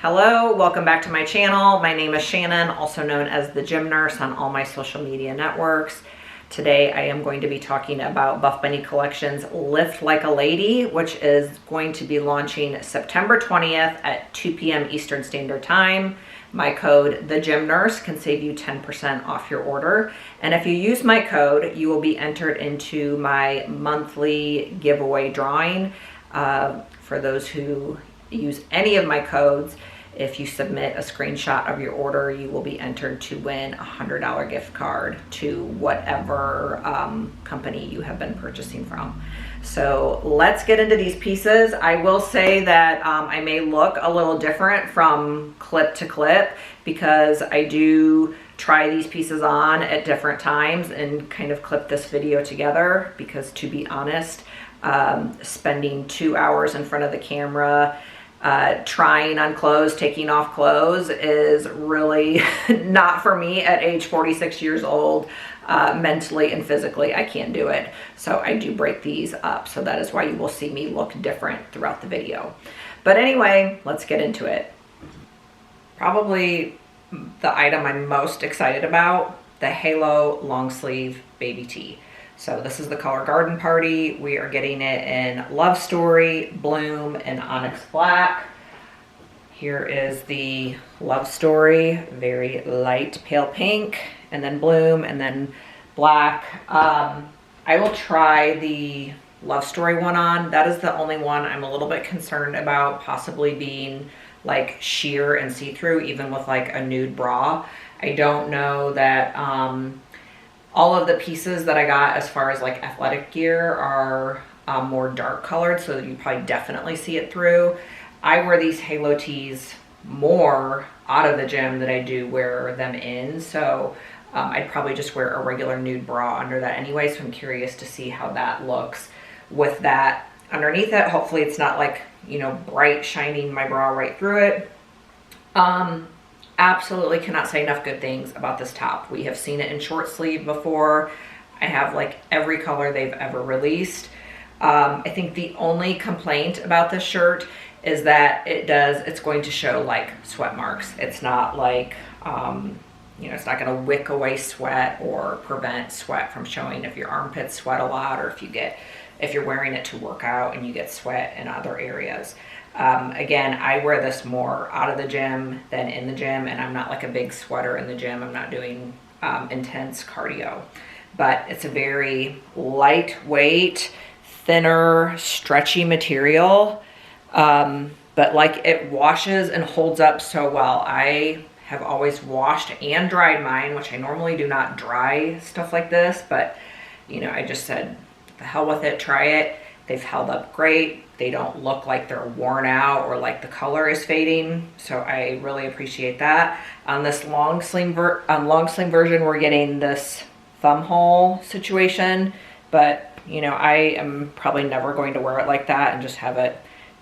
Hello, welcome back to my channel. My name is Shannon, also known as the Gym Nurse on all my social media networks. Today I am going to be talking about Buffbunny Collection's Lift Like a Lady, which is going to be launching September 20th at 2 p.m. Eastern Standard Time. My code, the Gym Nurse, can save you 10% off your order. And if you use my code, you will be entered into my monthly giveaway drawing. For those who use any of my codes, if you submit a screenshot of your order, you will be entered to win a $100 gift card to whatever company you have been purchasing from. So let's get into these pieces. I will say that I may look a little different from clip to clip because I do try these pieces on at different times and kind of clip this video together because, to be honest, spending 2 hours in front of the camera trying on clothes, taking off clothes is really not for me at age 46 years old. Mentally and physically, I can't do it. So I do break these up. So that is why you will see me look different throughout the video. But anyway, let's get into it. Probably the item I'm most excited about, the Halo long sleeve baby tee. So this is the color Garden Party. We are getting it in Love Story, Bloom, and Onyx Black. Here is the Love Story, very light pale pink, and then Bloom, and then Black. I will try the Love Story one on. That is the only one I'm a little bit concerned about possibly being like sheer and see-through, even with like a nude bra. I don't know that all of the pieces that I got as far as like athletic gear are more dark colored, so you probably definitely see it through. I wear these Halo tees more out of the gym than I do wear them in, so I'd probably just wear a regular nude bra under that anyway, so I'm curious to see how that looks with that underneath it. Hopefully it's not like, you know, bright shining my bra right through it. Absolutely cannot say enough good things about this top. We have seen it in short sleeve before. I have like every color they've ever released. I think the only complaint about this shirt is that it's going to show like sweat marks. It's not like, you know, it's not gonna wick away sweat or prevent sweat from showing if your armpits sweat a lot, or if you're wearing it to work out and you get sweat in other areas. Again, I wear this more out of the gym than in the gym, and I'm not like a big sweater in the gym. I'm not doing intense cardio, but it's a very lightweight, thinner, stretchy material, but like it washes and holds up so well. I have always washed and dried mine, which I normally do not dry stuff like this, but you know, I just said, the hell with it, try it. They've held up great. They don't look like they're worn out or like the color is fading. So I really appreciate that. On this long sling version, we're getting this thumb hole situation, but you know, I am probably never going to wear it like that and just have it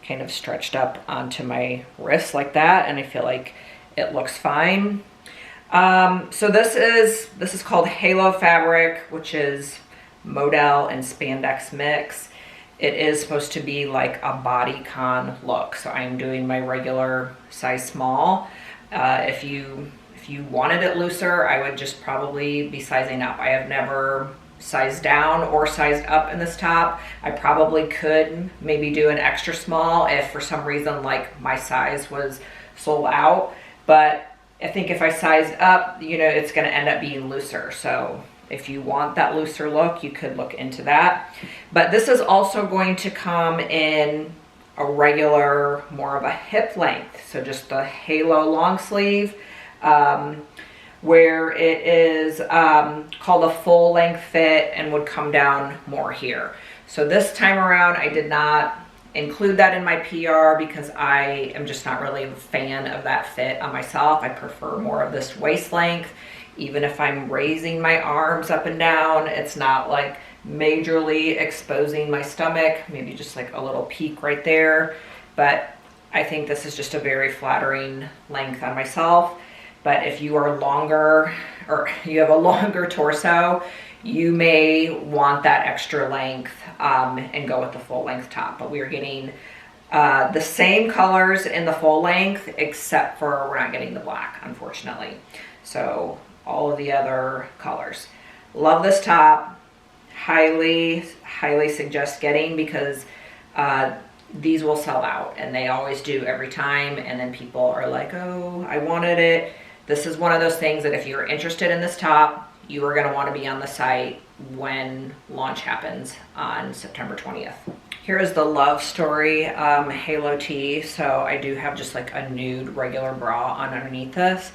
kind of stretched up onto my wrist like that. And I feel like it looks fine. So this is called Halo fabric, which is modal and spandex mix. It is supposed to be like a bodycon look, so I'm doing my regular size small. If you wanted it looser, I would just probably be sizing up. I have never sized down or sized up in this top. I probably could maybe do an extra small if for some reason like my size was sold out, but I think if I sized up, you know, it's gonna end up being looser. So if you want that looser look, you could look into that. But this is also going to come in a regular, more of a hip length. So just the Halo long sleeve, where it is called a full length fit and would come down more here. So this time around, I did not include that in my PR because I am just not really a fan of that fit on myself. I prefer more of this waist length. Even if I'm raising my arms up and down, it's not like majorly exposing my stomach, maybe just like a little peak right there. But I think this is just a very flattering length on myself. But if you are longer or you have a longer torso, you may want that extra length and go with the full length top. But we are getting The same colors in the full length, except for we're not getting the black, unfortunately. So all of the other colors. Love this top. Highly suggest getting, because these will sell out, and they always do every time. And then people are like, oh, I wanted it. This is one of those things that if you're interested in this top, you are going to want to be on the site when launch happens on September 20th. Here is the Love Story Halo Tee. So I do have just like a nude regular bra on underneath this.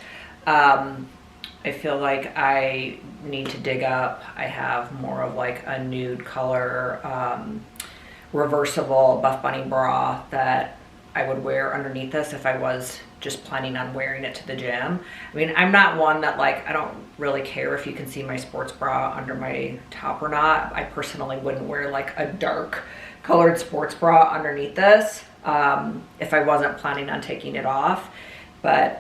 I feel like I need to dig up. I have more of like a nude color reversible Buffbunny bra that I would wear underneath this if I was just planning on wearing it to the gym. I mean, I'm not one that like, I don't really care if you can see my sports bra under my top or not. I personally wouldn't wear like a dark colored sports bra underneath this if I wasn't planning on taking it off. But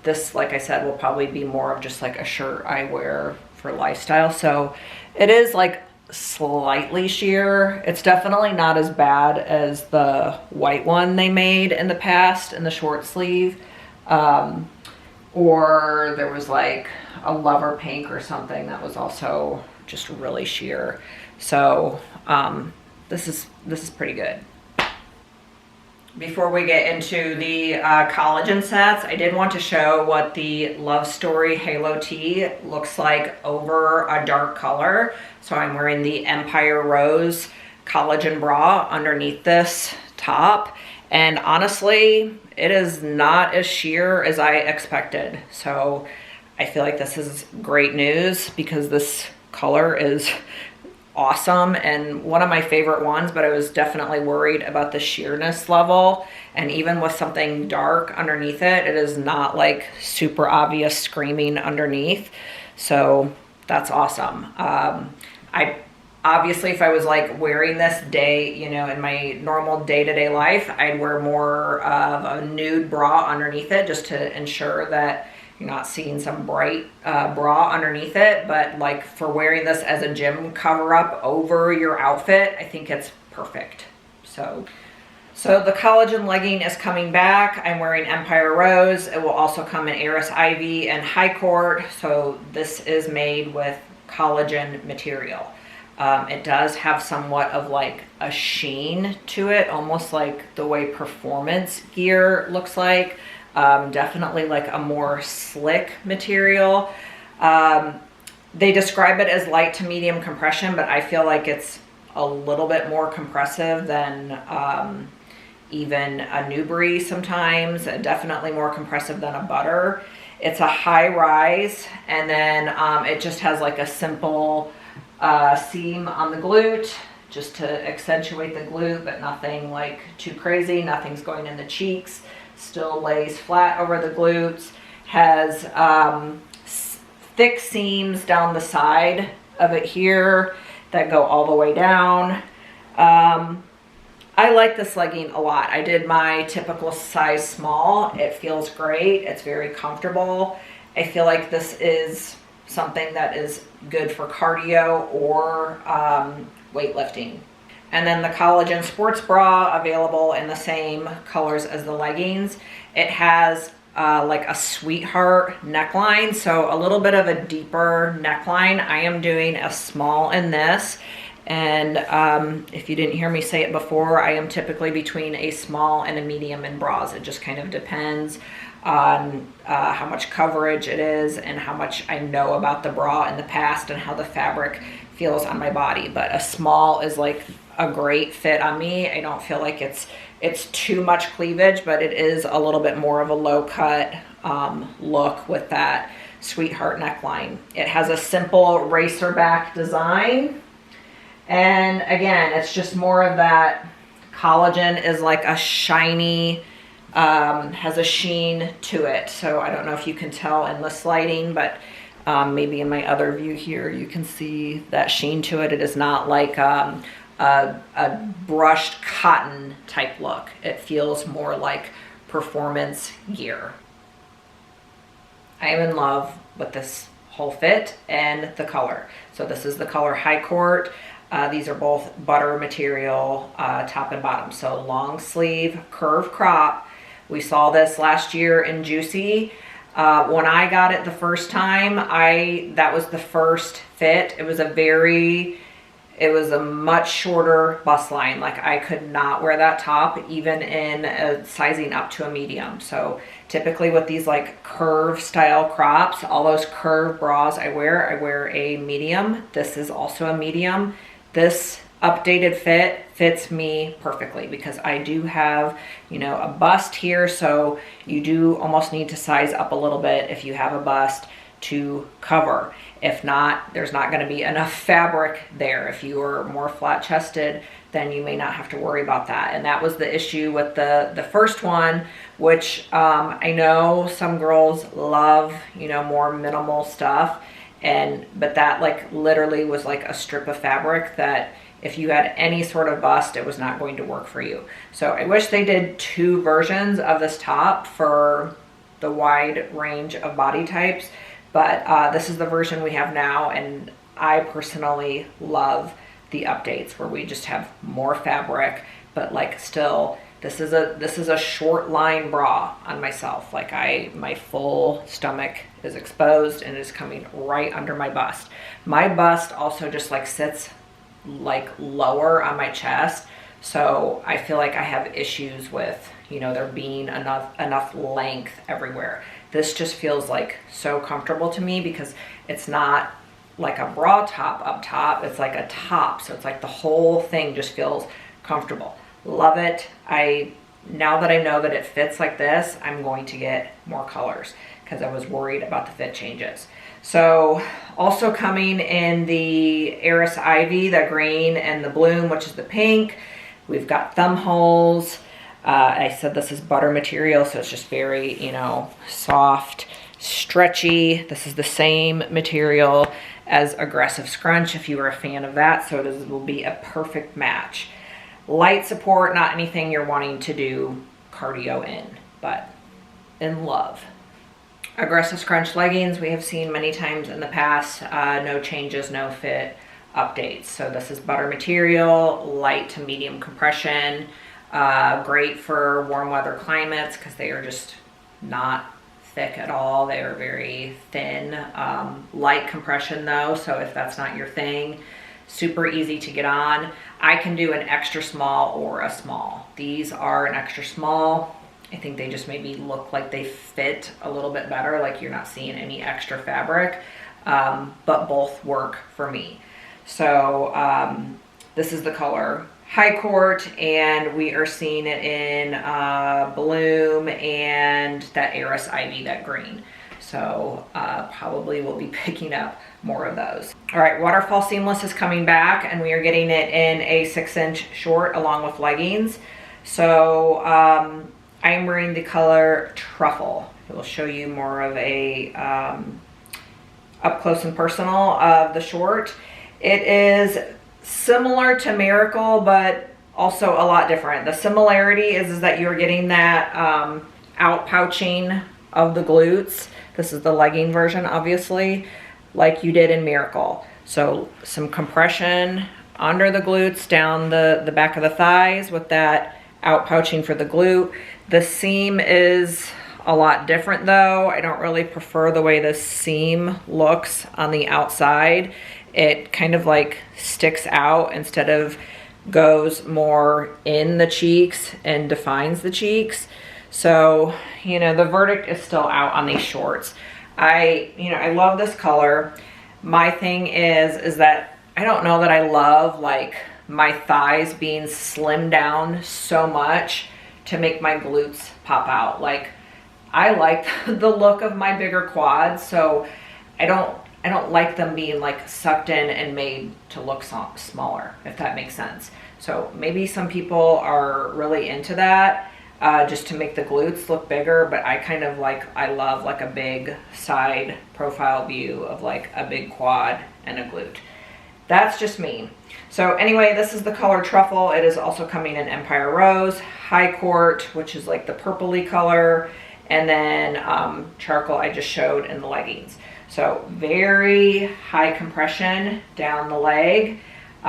this, like I said, will probably be more of just like a shirt I wear for lifestyle. So it is like slightly sheer. It's definitely not as bad as the white one they made in the past in the short sleeve. Or there was like a Lover Pink or something that was also just really sheer. So this is pretty good. Before we get into the collagen sets, I did want to show what the Love Story Halo Tee looks like over a dark color. So I'm wearing the Empire Rose collagen bra underneath this top. And honestly, it is not as sheer as I expected. So I feel like this is great news, because this color is awesome and one of my favorite ones, but I was definitely worried about the sheerness level. And even with something dark underneath it, it is not like super obvious screaming underneath. So that's awesome. I obviously, if I was like wearing this day, you know, in my normal day-to-day life, I'd wear more of a nude bra underneath it just to ensure that you're not seeing some bright bra underneath it. But like for wearing this as a gym cover up over your outfit, I think it's perfect. So the collagen legging is coming back. I'm wearing Empire Rose. It will also come in Heiress Ivy and High Court. So this is made with collagen material. It does have somewhat of like a sheen to it, almost like the way performance gear looks like. Definitely like a more slick material. They describe it as light to medium compression, but I feel like it's a little bit more compressive than even a Newbury sometimes. Definitely more compressive than a Butter. It's a high rise, and then it just has like a simple seam on the glute just to accentuate the glute, but nothing like too crazy. Nothing's going in the cheeks. Still lays flat over the glutes. Has thick seams down the side of it here that go all the way down. I like this legging a lot. I did my typical size small. It feels great. It's very comfortable. I feel like this is something that is good for cardio or weightlifting. And then the collagen sports bra, available in the same colors as the leggings. It has like a sweetheart neckline, so a little bit of a deeper neckline. I am doing a small in this. And if you didn't hear me say it before, I am typically between a small and a medium in bras. It just kind of depends on how much coverage it is and how much I know about the bra in the past and how the fabric feels on my body. But a small is like a great fit on me. I don't feel like it's too much cleavage, but it is a little bit more of a low cut look with that sweetheart neckline. It has a simple racer back design. And again, it's just more of that collagen is like a shiny, has a sheen to it. So I don't know if you can tell in this lighting, but maybe in my other view here, you can see that sheen to it. It is not like a brushed cotton type look. It feels more like performance gear. I am in love with this whole fit and the color. So this is the color High Court. These are both butter material, top and bottom. So long sleeve curve crop. We saw this last year in Juicy. When I got it the first time, that was the first fit. It was a much shorter bust line. Like I could not wear that top even in a sizing up to a medium. So typically with these like curve style crops, all those curve bras I wear a medium. This is also a medium. This updated fit fits me perfectly because I do have, you know, a bust here. So you do almost need to size up a little bit if you have a bust to cover. If not, there's not going to be enough fabric there. If you are more flat chested, then you may not have to worry about that. And that was the issue with the first one, which I know some girls love, you know, more minimal stuff. But that like literally was like a strip of fabric that if you had any sort of bust, it was not going to work for you. So I wish they did 2 versions of this top for the wide range of body types. But this is the version we have now, and I personally love the updates where we just have more fabric, but like still, this is a short line bra on myself. Like my full stomach is exposed and is coming right under my bust. My bust also just like sits like lower on my chest, so I feel like I have issues with, you know, there being enough length everywhere. This just feels like so comfortable to me because it's not like a bra top up top, it's like a top. So it's like the whole thing just feels comfortable. Love it. Now that I know that it fits like this, I'm going to get more colors because I was worried about the fit changes. So also coming in the Heiress Ivy, the green, and the Bloom, which is the pink. We've got thumb holes. I said this is butter material, so it's just very, you know, soft, stretchy. This is the same material as Aggressive Scrunch if you are a fan of that, so it will be a perfect match. Light support, not anything you're wanting to do cardio in, but in love. Aggressive Scrunch leggings we have seen many times in the past. No changes, no fit updates. So this is butter material, light to medium compression. Great for warm weather climates because they are just not thick at all. They are very thin. Light compression though, so if that's not your thing, super easy to get on. I can do an extra small or a small. These are an extra small. I think they just maybe look like they fit a little bit better, like you're not seeing any extra fabric, but both work for me. So this is the color High Court, and we are seeing it in Bloom and that Heiress Ivy, that green. So probably we'll be picking up more of those. All right, Waterfall Seamless is coming back, and we are getting it in a 6-inch short along with leggings. So I'm wearing the color Truffle. It will show you more of a up close and personal of the short. It is similar to Miracle, but also a lot different. The similarity is that you're getting that out pouching of the glutes. This is the legging version, obviously, like you did in Miracle. So some compression under the glutes, down the back of the thighs with that out pouching for the glute. The seam is a lot different though. I don't really prefer the way the seam looks on the outside. It kind of like sticks out instead of goes more in the cheeks and defines the cheeks. So, you know, the verdict is still out on these shorts. I love this color. My thing is that I don't know that I love like my thighs being slimmed down so much to make my glutes pop out. Like I like the look of my bigger quads, so I don't like them being like sucked in and made to look smaller, if that makes sense. So maybe some people are really into that, just to make the glutes look bigger, but I love like a big side profile view of like a big quad and a glute. That's just me. So anyway, this is the color Truffle. It is also coming in Empire Rose, High Court, which is like the purpley color, and then Charcoal I just showed in the leggings. So very high compression down the leg.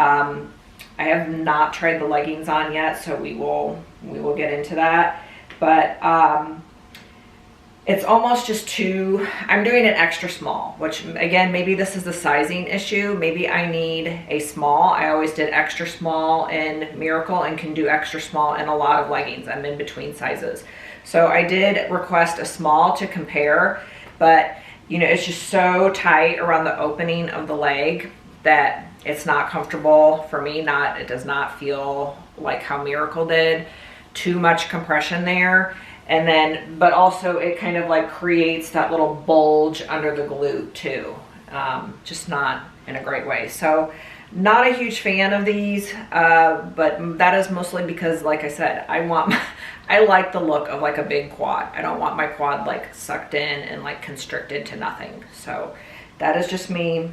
I have not tried the leggings on yet, so we will get into that. But it's almost just too, I'm doing an extra small, which again, maybe this is the sizing issue. Maybe I need a small. I always did extra small in Miracle and can do extra small in a lot of leggings. I'm in between sizes. So I did request a small to compare, but you know, it's just so tight around the opening of the leg that it's not comfortable for me. It does not feel like how Miracle did. Too much compression there. And then, but also it kind of like creates that little bulge under the glute too. Just not in a great way. So not a huge fan of these, but that is mostly because, like I said, I like the look of like a big quad. I don't want my quad like sucked in and like constricted to nothing. So that is just me,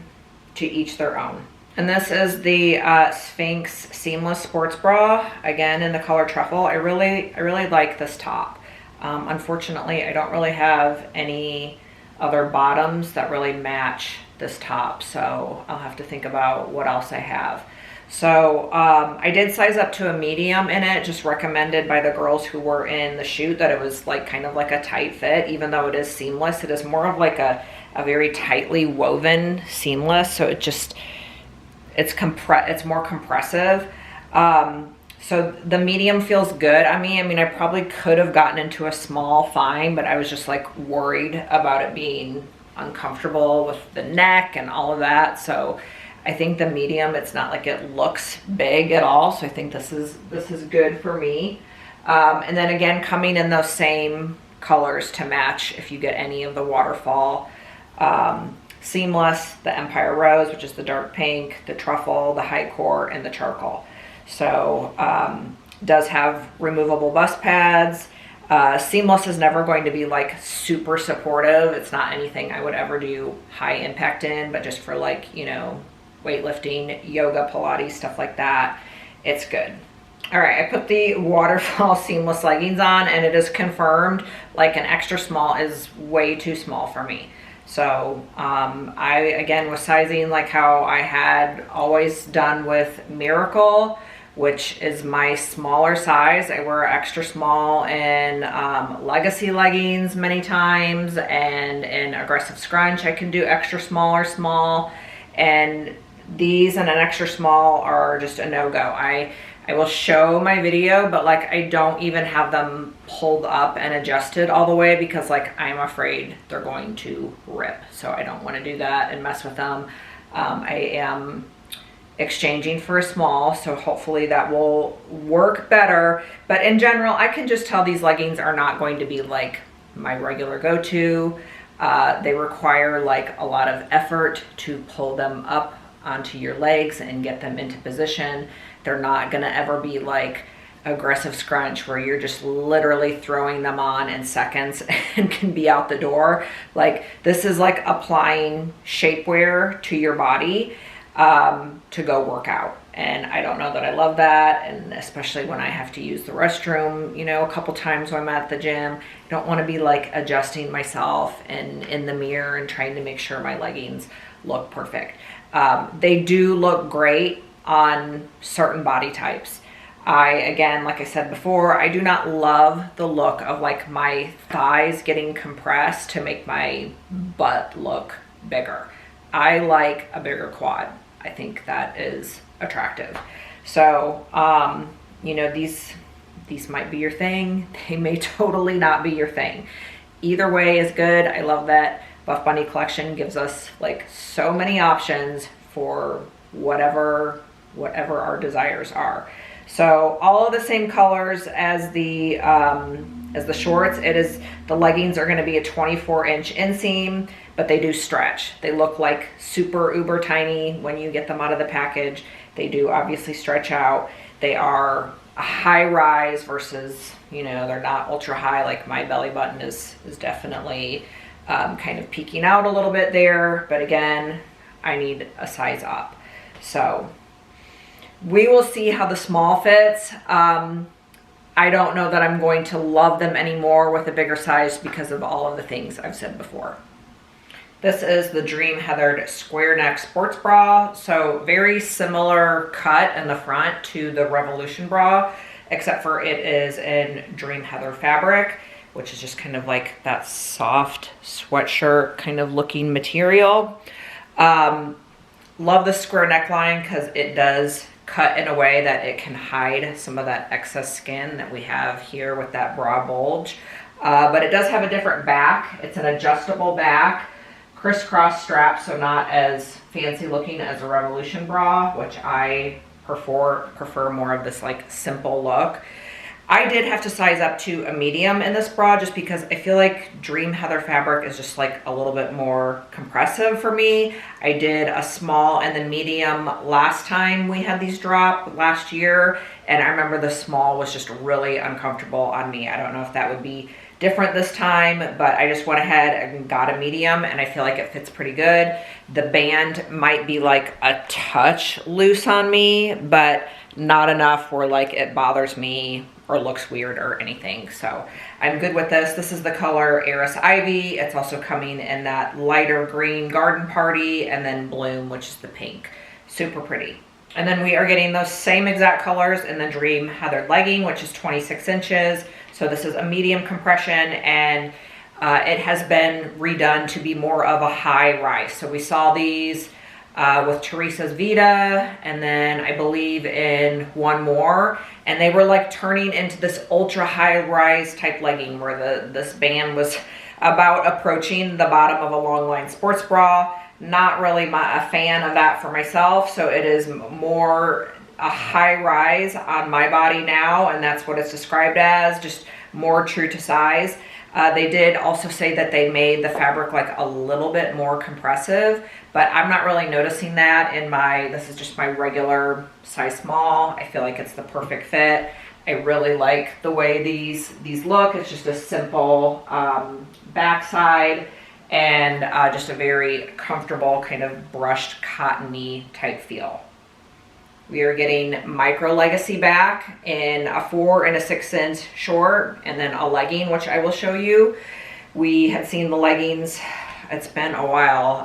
to each their own. And this is the Sphinx seamless sports bra, again in the color Truffle. I really like this top. Unfortunately, I don't really have any other bottoms that really match this top, so I'll have to think about what else I have. So I did size up to a medium in it, just recommended by the girls who were in the shoot, that it was like kind of like a tight fit. Even though it is seamless, it is more of like a very tightly woven seamless, so it's more compressive. So the medium feels good on me. I mean, I probably could have gotten into a small fine, but I was just like worried about it being uncomfortable with the neck and all of that. So I think the medium, it's not like it looks big at all. So I think this is good for me. And then again, coming in those same colors to match if you get any of the Waterfall seamless, the Empire Rose, which is the dark pink, the Truffle, the high core, and the charcoal. So does have removable bust pads. Seamless is never going to be like super supportive. It's not anything I would ever do high impact in, but just for like, you know, weightlifting, yoga, Pilates, stuff like that, it's good. All right, I put the Waterfall seamless leggings on, and it is confirmed like an extra small is way too small for me. So I again was sizing like how I had always done with Miracle, which is my smaller size. I wear extra small in Legacy leggings many times, and in Aggressive Scrunch I can do extra small or small, and these and an extra small are just a no-go. I will show my video, but like I don't even have them pulled up and adjusted all the way, because like I'm afraid they're going to rip. So I don't want to do that and mess with them. I am exchanging for a small, so hopefully that will work better. But in general, I can just tell these leggings are not going to be like my regular go-to. They require like a lot of effort to pull them up onto your legs and get them into position. They're not gonna ever be like Aggressive Scrunch where you're just literally throwing them on in seconds and can be out the door. Like this is like applying shapewear to your body to go work out. And I don't know that I love that. And especially when I have to use the restroom, you know, a couple times when I'm at the gym, I don't want to be like adjusting myself and in the mirror and trying to make sure my leggings look perfect. They do look great on certain body types. Again, like I said before, I do not love the look of like my thighs getting compressed to make my butt look bigger. I like a bigger quad. I think that is attractive. So, you know, these might be your thing. They may totally not be your thing. Either way is good. I love that Buffbunny collection gives us like so many options for whatever our desires are. So all of the same colors as the shorts. The leggings are going to be a 24-inch inseam, but they do stretch. They look like super uber tiny when you get them out of the package. They do obviously stretch out. They are a high rise versus, you know, they're not ultra high. Like my belly button is definitely kind of peeking out a little bit there, but again, I need a size up. So we will see how the small fits. I don't know that I'm going to love them anymore with a bigger size because of all of the things I've said before. This is the Dream Heathered Square Neck Sports Bra. So very similar cut in the front to the Revolution bra, except for it is in Dream Heather fabric, which is just kind of like that soft sweatshirt kind of looking material. Love the square neckline because it does cut in a way that it can hide some of that excess skin that we have here with that bra bulge. But it does have a different back. It's an adjustable back, crisscross strap, so not as fancy looking as a Revolution bra, which I prefer more of this like simple look. I did have to size up to a medium in this bra just because I feel like Dream Heather fabric is just like a little bit more compressive for me. I did a small and then medium last time we had these drop last year, and I remember the small was just really uncomfortable on me. I don't know if that would be different this time, but I just went ahead and got a medium and I feel like it fits pretty good. The band might be like a touch loose on me, but not enough where like it bothers me or looks weird or anything. So I'm good with this. This is the color Heiress Ivy. It's also coming in that lighter green Garden Party and then Bloom, which is the pink. Super pretty. And then we are getting those same exact colors in the Dream Heathered Legging, which is 26 inches. So this is a medium compression, and it has been redone to be more of a high rise. So we saw these with Teresa's Vita, and then I believe in one more, and they were like turning into this ultra high rise type legging where this band was about approaching the bottom of a long line sports bra. Not really a fan of that for myself, so it is more a high rise on my body now, and that's what it's described as, just more true to size. They did also say that they made the fabric like a little bit more compressive, but I'm not really noticing that in this is just my regular size small. I feel like it's the perfect fit. I really like the way these look. It's just a simple backside and just a very comfortable kind of brushed cottony type feel. We are getting Micro Legacy back in a 4 and a 6 inch short, and then a legging, which I will show you. We had seen the leggings, it's been a while.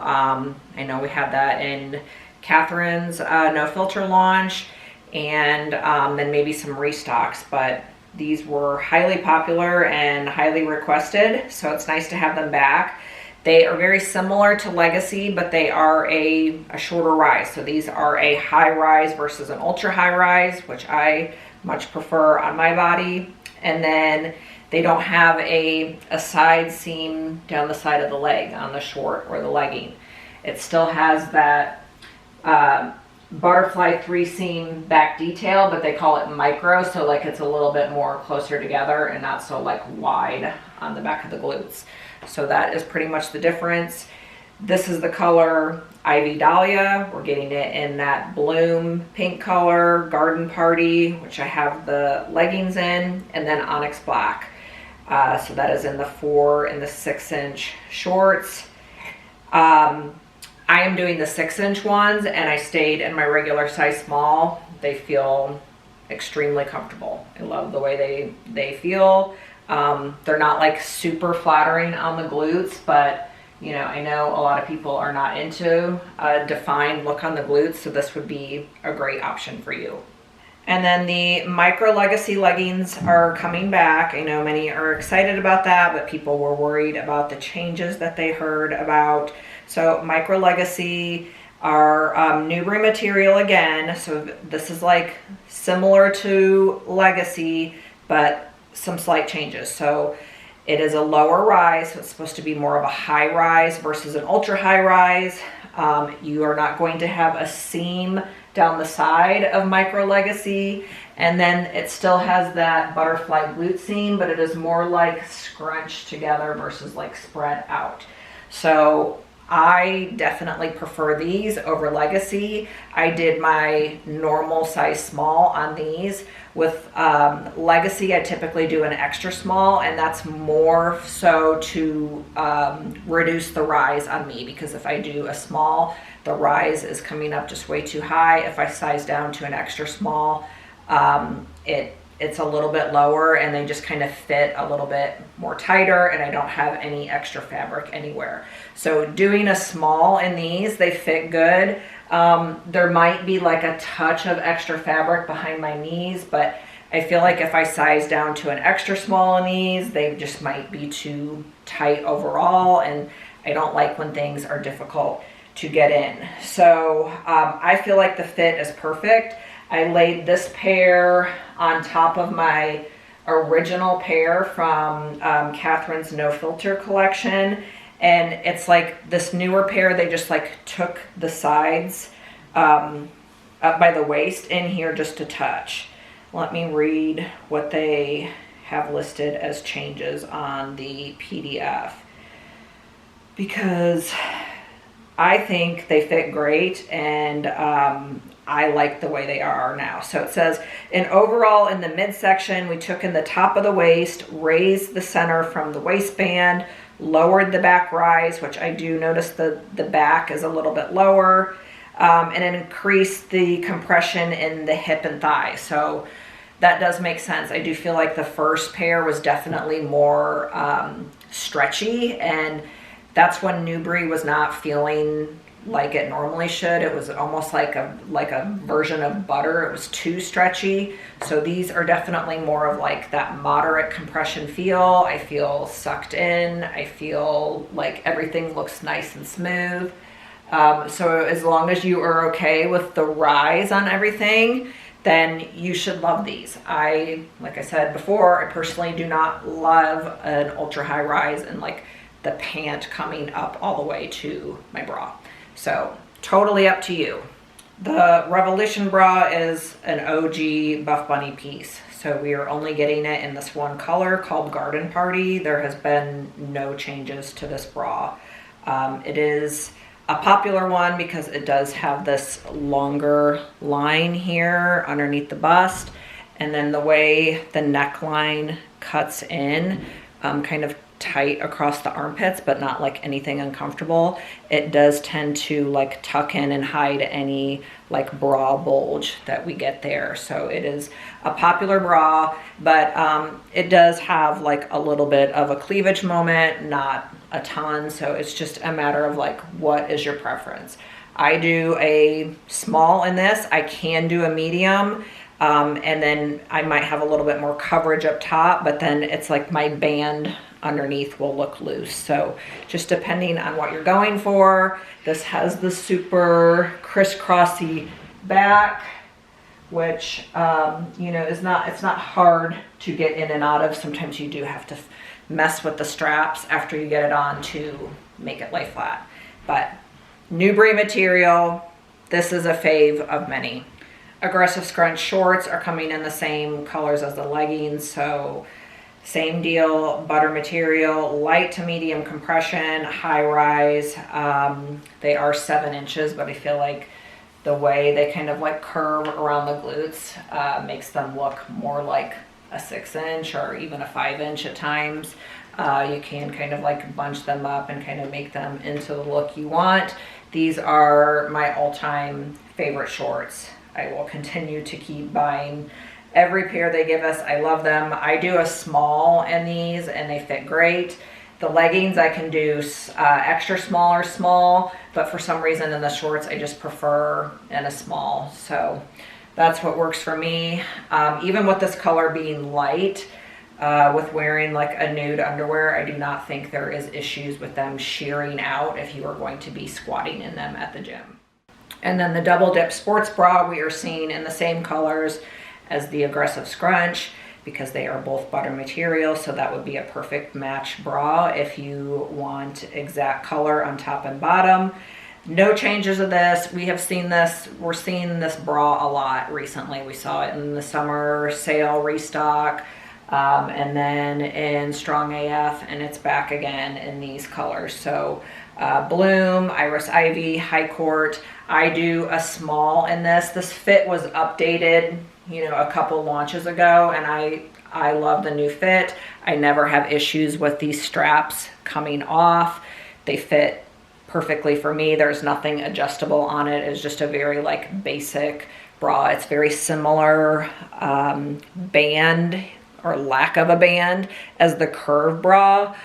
I know we had that in Catherine's No Filter launch, and then maybe some restocks, but these were highly popular and highly requested, so it's nice to have them back. They are very similar to Legacy, but they are a shorter rise. So these are a high rise versus an ultra high rise, which I much prefer on my body. And then they don't have a side seam down the side of the leg on the short or the legging. It still has that butterfly 3-seam back detail, but they call it micro, so like it's a little bit more closer together and not so like wide on the back of the glutes. So that is pretty much the difference. This is the color Ivy Dahlia. We're getting it in that Bloom pink color, Garden Party, which I have the leggings in, and then Onyx Black. So that is in the 4 and the 6 inch shorts. I am doing the 6 inch ones, and I stayed in my regular size small. They feel extremely comfortable. I love the way they feel. They're not like super flattering on the glutes, but you know, I know a lot of people are not into a defined look on the glutes, so this would be a great option for you. And then the Micro Legacy leggings are coming back. I know many are excited about that, but people were worried about the changes that they heard about. So Micro Legacy are Newbury material again. So this is like similar to Legacy, but some slight changes. So it is a lower rise, so it's supposed to be more of a high rise versus an ultra high rise. You are not going to have a seam down the side of Micro Legacy, and then it still has that butterfly glute seam, but it is more like scrunched together versus like spread out. So I definitely prefer these over Legacy. I did my normal size small on these. With Legacy, I typically do an extra small, and that's more so to reduce the rise on me, because if I do a small, the rise is coming up just way too high. If I size down to an extra small, it it's a little bit lower and they just kind of fit a little bit more tighter, and I don't have any extra fabric anywhere. So doing a small in these, they fit good. There might be like a touch of extra fabric behind my knees, but I feel like if I size down to an extra small in these, they just might be too tight overall, and I don't like when things are difficult to get in. So I feel like the fit is perfect. I laid this pair on top of my original pair from Catherine's No Filter collection, and it's like this newer pair, they just like took the sides up by the waist in here just a touch. Let me read what they have listed as changes on the PDF, because I think they fit great, and I like the way they are now. So it says, in overall, in the midsection, we took in the top of the waist, raised the center from the waistband, lowered the back rise, which I do notice the back is a little bit lower, and it increased the compression in the hip and thigh. So that does make sense. I do feel like the first pair was definitely more stretchy, and that's when Newbury was not feeling like it normally should. It was almost like a version of butter. It was too stretchy. So these are definitely more of like that moderate compression feel. I feel sucked in. I feel like everything looks nice and smooth. So as long as you are okay with the rise on everything, then you should love these. Like I said before, I personally do not love an ultra high rise and like the pant coming up all the way to my bra. So totally up to you. The Revolution bra is an OG Buffbunny piece. So we are only getting it in this one color called Garden Party. There has been no changes to this bra. It is a popular one because it does have this longer line here underneath the bust. And then the way the neckline cuts in, kind of tight across the armpits, but not like anything uncomfortable. It does tend to like tuck in and hide any like bra bulge that we get there. So it is a popular bra, but it does have like a little bit of a cleavage moment, not a ton. So it's just a matter of like, what is your preference? I do a small in this. I can do a medium. And then I might have a little bit more coverage up top, but then it's like my band underneath will look loose. So just depending on what you're going for. This has the super crisscrossy back, which you know, it's not hard to get in and out of. Sometimes you do have to mess with the straps after you get it on to make it lay flat. But Newbury material, this is a fave of many. Aggressive Scrunch shorts are coming in the same colors as the leggings, so same deal, butter material, light to medium compression, high rise. They are 7 inches, but I feel like the way they kind of like curve around the glutes makes them look more like a 6 inch or even a 5 inch at times. You can kind of like bunch them up and kind of make them into the look you want. These are my all-time favorite shorts. I will continue to keep buying every pair they give us. I love them. I do a small in these and they fit great. The leggings I can do extra small or small, but for some reason in the shorts I just prefer in a small. So that's what works for me. Even with this color being light, with wearing like a nude underwear, I do not think there is issues with them shearing out if you are going to be squatting in them at the gym. And then the double dip sports bra we are seeing in the same colors as the Aggressive Scrunch because they are both butter material. So that would be a perfect match bra if you want exact color on top and bottom. No changes of this. We have seen this. We're seeing this bra a lot recently. We saw it in the summer sale restock. And then in Strong AF, and it's back again in these colors. So Bloom, Iris Ivy, High Court. I do a small in this. This fit was updated, you know, a couple launches ago, and I love the new fit. I never have issues with these straps coming off. They fit perfectly for me. There's nothing adjustable on it. It's just a very like basic bra. It's very similar band or lack of a band as the curve bra,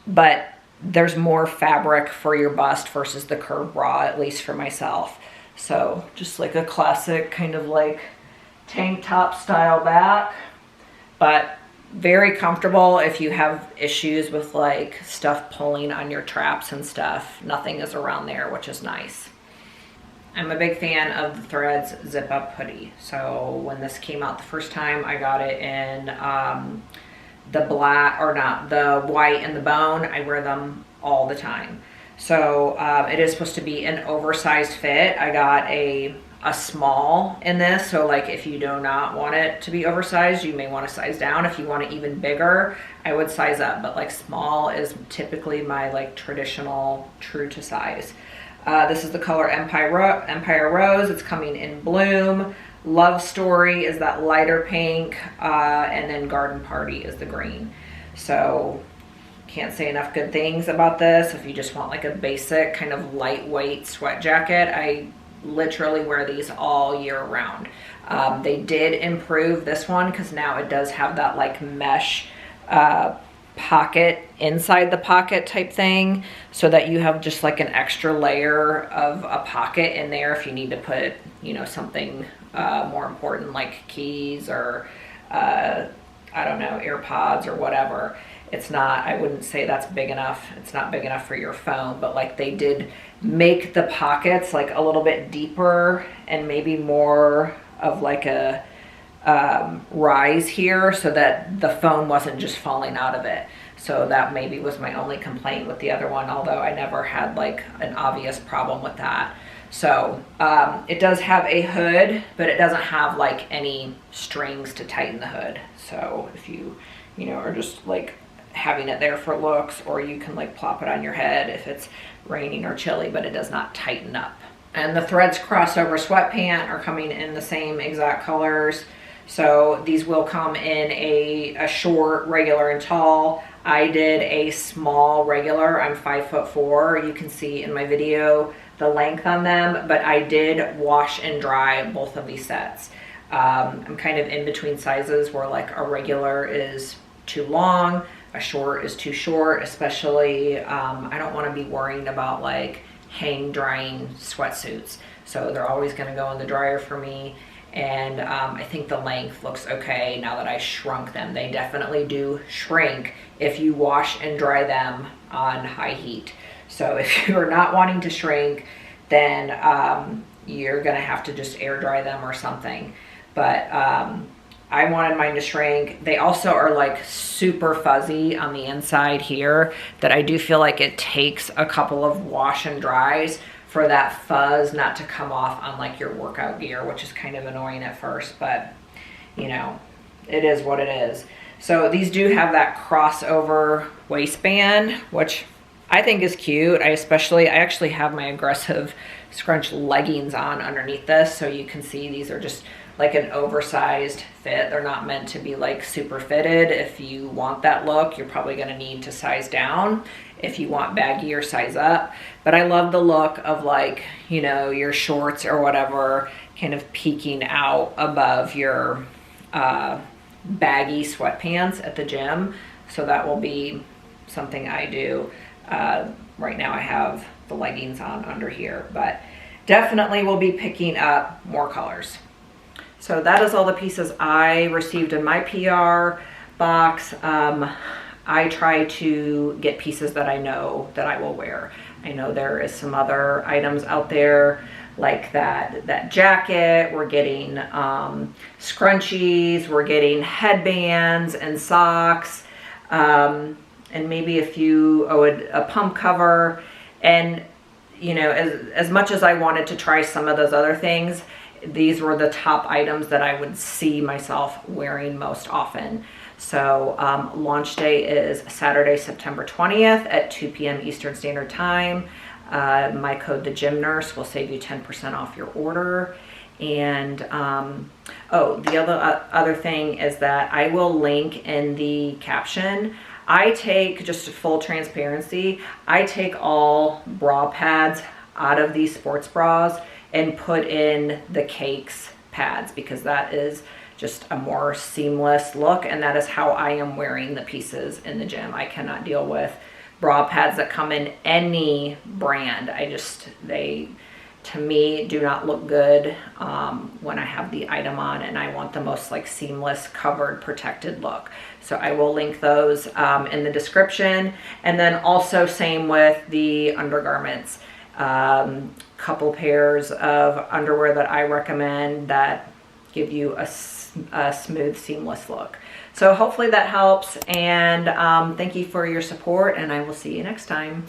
but there's more fabric for your bust versus the curve bra, at least for myself. So just like a classic kind of like tank top style back, but very comfortable if you have issues with like stuff pulling on your traps and stuff. Nothing is around there, which is nice. I'm a big fan of the Threads zip up hoodie. So when this came out the first time, I got it in the black, or not, the white and the bone. I wear them all the time. So it is supposed to be an oversized fit. I got a small in this, so like if you do not want it to be oversized, you may want to size down. If you want it even bigger, I would size up, but like small is typically my like traditional true to size. This is the color Empire Rose. It's coming in Bloom. Love Story is that lighter pink, and then Garden Party is the green. So can't say enough good things about this. If you just want like a basic kind of lightweight sweat jacket, I literally wear these all year round. They did improve this one because now it does have that like mesh pocket inside the pocket type thing, so that you have just like an extra layer of a pocket in there if you need to put, you know, something more important like keys or I don't know, AirPods or whatever. It's not, I wouldn't say that's big enough. It's not big enough for your phone, but like they did make the pockets like a little bit deeper and maybe more of like a rise here, so that the phone wasn't just falling out of it. So that maybe was my only complaint with the other one, although I never had like an obvious problem with that. So it does have a hood, but it doesn't have like any strings to tighten the hood. So if you know, are just like having it there for looks, or you can like plop it on your head if it's raining or chilly, but it does not tighten up. And the Threads crossover sweatpant are coming in the same exact colors. So these will come in a short, regular, and tall. I did a small regular. I'm 5'4". You can see in my video the length on them, but I did wash and dry both of these sets. I'm kind of in between sizes where like a regular is too long, a short is too short, especially I don't want to be worrying about like hang drying sweatsuits. So they're always going to go in the dryer for me. And I think the length looks okay now that I shrunk them. They definitely do shrink if you wash and dry them on high heat. So if you're not wanting to shrink, then you're gonna have to just air dry them or something. But I wanted mine to shrink. They also are like super fuzzy on the inside here, that I do feel like it takes a couple of wash and dries for that fuzz not to come off on like your workout gear, which is kind of annoying at first, but you know, it is what it is. So these do have that crossover waistband, which I think is cute. I actually have my aggressive Scrunch leggings on underneath this, so you can see these are just like an oversized fit. They're not meant to be like super fitted. If you want that look, you're probably gonna need to size down. If you want baggy, or size up. But I love the look of like, you know, your shorts or whatever kind of peeking out above your baggy sweatpants at the gym. So that will be something I do. Right now I have the leggings on under here, but definitely will be picking up more colors. So that is all the pieces I received in my PR box. I try to get pieces that I know that I will wear. I know there is some other items out there like that jacket. We're getting scrunchies, we're getting headbands and socks, and maybe a pump cover. And you know, as much as I wanted to try some of those other things, these were the top items that I would see myself wearing most often. So launch day is Saturday, September 20th at 2 p.m. Eastern Standard Time. My code, the Gym Nurse, will save you 10% off your order. And the other thing is that I will link in the caption. I take, just full transparency, I take all bra pads out of these sports bras and put in the cakes pads, because that is just a more seamless look, and that is how I am wearing the pieces in the gym. I cannot deal with bra pads that come in any brand. They to me do not look good when I have the item on, and I want the most like seamless, covered, protected look. So I will link those in the description. And then also same with the undergarments. Couple pairs of underwear that I recommend that give you a smooth, seamless look. So hopefully that helps, and thank you for your support, and I will see you next time.